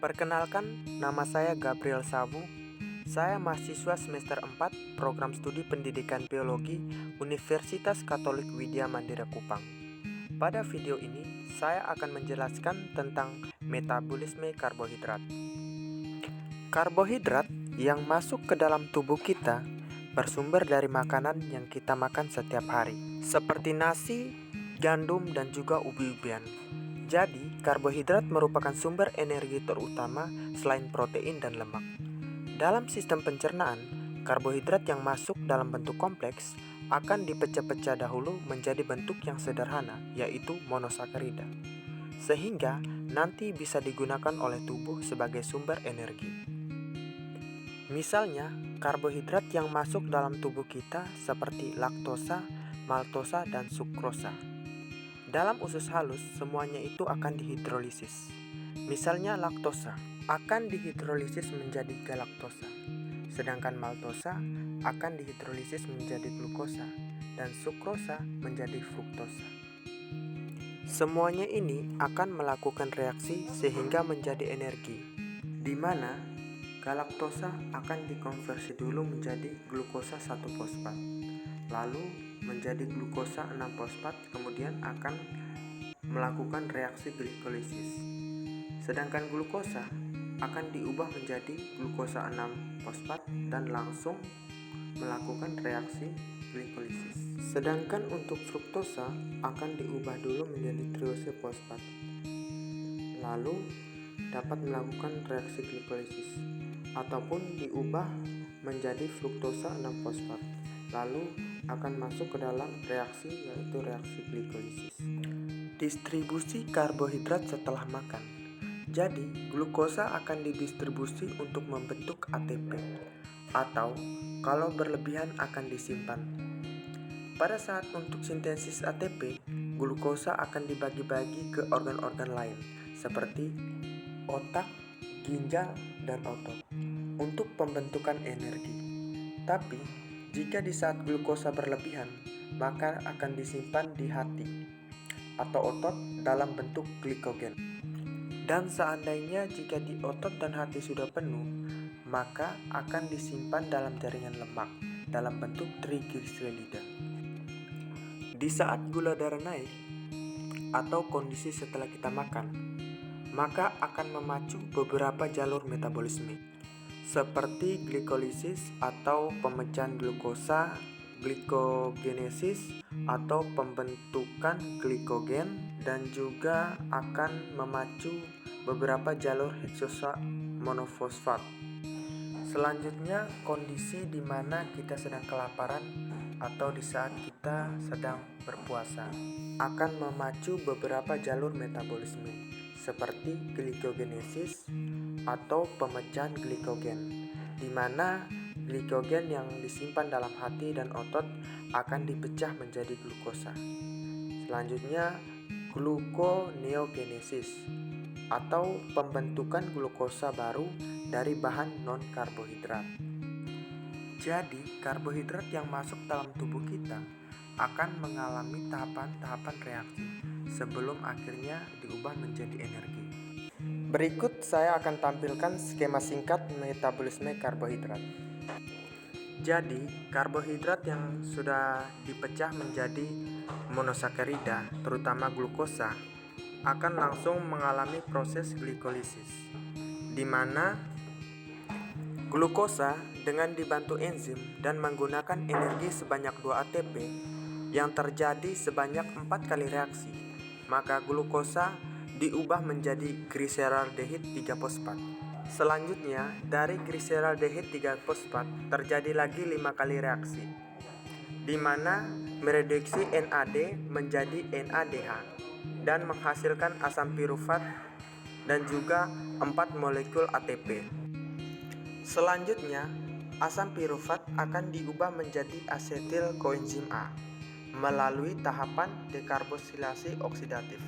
Perkenalkan, nama saya Gabriel Sabu. Saya mahasiswa semester 4 Program Studi Pendidikan Biologi Universitas Katolik Widya Mandira Kupang. Pada video ini, saya akan menjelaskan tentang metabolisme karbohidrat. Karbohidrat yang masuk ke dalam tubuh kita bersumber dari makanan yang kita makan setiap hari, seperti nasi, gandum, dan juga ubi-ubian. Jadi, karbohidrat merupakan sumber energi terutama selain protein dan lemak. Dalam sistem pencernaan, karbohidrat yang masuk dalam bentuk kompleks akan dipecah-pecah dahulu menjadi bentuk yang sederhana, yaitu monosakarida, sehingga nanti bisa digunakan oleh tubuh sebagai sumber energi. Misalnya, karbohidrat yang masuk dalam tubuh kita seperti laktosa, maltosa, dan sukrosa. Dalam usus halus, semuanya itu akan dihidrolisis. Misalnya laktosa akan dihidrolisis menjadi galaktosa, sedangkan maltosa akan dihidrolisis menjadi glukosa, dan sukrosa menjadi fruktosa. Semuanya ini akan melakukan reaksi sehingga menjadi energi, di mana galaktosa akan dikonversi dulu menjadi glukosa 1-fosfat, lalu menjadi glukosa 6-fosfat, kemudian akan melakukan reaksi glikolisis. Sedangkan glukosa akan diubah menjadi glukosa 6-fosfat dan langsung melakukan reaksi glikolisis. Sedangkan untuk fruktosa akan diubah dulu menjadi triose fosfat, lalu dapat melakukan reaksi glikolisis, ataupun diubah menjadi fruktosa 6-fosfat, lalu akan masuk ke dalam reaksi, yaitu reaksi glikolisis. Distribusi karbohidrat setelah makan. Jadi, glukosa akan didistribusi untuk membentuk ATP, atau kalau berlebihan akan disimpan. Pada saat untuk sintesis ATP, glukosa akan dibagi-bagi ke organ-organ lain, seperti otak, ginjal, dan otot, untuk pembentukan energi. Tapi, jika di saat glukosa berlebihan, maka akan disimpan di hati atau otot dalam bentuk glikogen. Dan seandainya jika di otot dan hati sudah penuh, maka akan disimpan dalam jaringan lemak dalam bentuk trigliserida. Di saat gula darah naik atau kondisi setelah kita makan, maka akan memacu beberapa jalur metabolisme, seperti glikolisis atau pemecahan glukosa, glikogenesis atau pembentukan glikogen, dan juga akan memacu beberapa jalur heksosa monofosfat. Selanjutnya, kondisi di mana kita sedang kelaparan atau di saat kita sedang berpuasa akan memacu beberapa jalur metabolisme, seperti glikogenesis atau pemecahan glikogen, di mana glikogen yang disimpan dalam hati dan otot akan dipecah menjadi glukosa. Selanjutnya, gluconeogenesis atau pembentukan glukosa baru dari bahan non-karbohidrat. Jadi, karbohidrat yang masuk dalam tubuh kita akan mengalami tahapan-tahapan reaksi sebelum akhirnya diubah menjadi energi. Berikut saya akan tampilkan skema singkat metabolisme karbohidrat. Jadi, karbohidrat yang sudah dipecah menjadi monosakarida, terutama glukosa, akan langsung mengalami proses glikolisis, di mana glukosa dengan dibantu enzim dan menggunakan energi sebanyak 2 ATP yang terjadi sebanyak 4 kali reaksi, maka glukosa diubah menjadi gliseraldehid 3-fosfat. Selanjutnya, dari gliseraldehid 3-fosfat terjadi lagi 5 kali reaksi, di mana mereduksi NAD menjadi NADH dan menghasilkan asam pirufat dan juga 4 molekul ATP. Selanjutnya, asam pirufat akan diubah menjadi asetil koenzim A melalui tahapan dekarboksilasi oksidatif.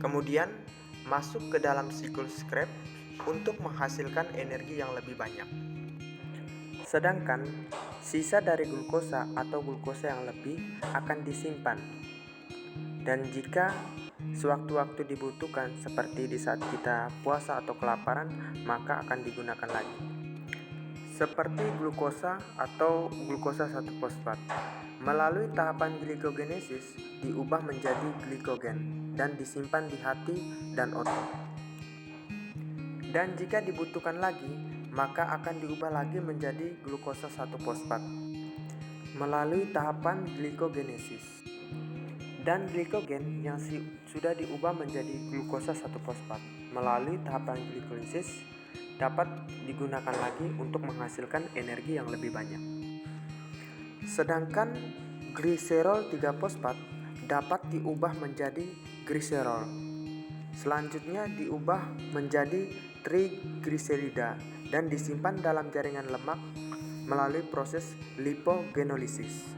Kemudian masuk ke dalam siklus Krebs untuk menghasilkan energi yang lebih banyak. Sedangkan sisa dari glukosa atau glukosa yang lebih akan disimpan. Dan jika Sewaktu-waktu dibutuhkan seperti di saat kita puasa atau kelaparan, maka akan digunakan lagi. Seperti glukosa atau glukosa 1-fosfat. Melalui tahapan glikogenesis diubah menjadi glikogen dan disimpan di hati dan otot. Dan jika dibutuhkan lagi, maka akan diubah lagi menjadi glukosa 1-fosfat melalui tahapan glikogenesis. Dan glikogen yang sudah diubah menjadi glukosa 1-fosfat melalui tahapan glikolisis dapat digunakan lagi untuk menghasilkan energi yang lebih banyak. Sedangkan gliserol 3-fosfat dapat diubah menjadi gliserol. Selanjutnya diubah menjadi trigliserida dan disimpan dalam jaringan lemak melalui proses lipogenolisis.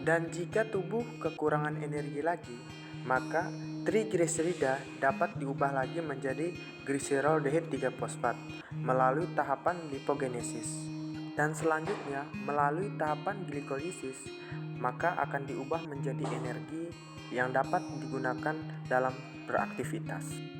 Dan jika tubuh kekurangan energi lagi, maka trigliserida dapat diubah lagi menjadi gliseroldehyde 3-fosfat melalui tahapan lipogenesis. Dan selanjutnya melalui tahapan glikolisis, maka akan diubah menjadi energi yang dapat digunakan dalam beraktivitas.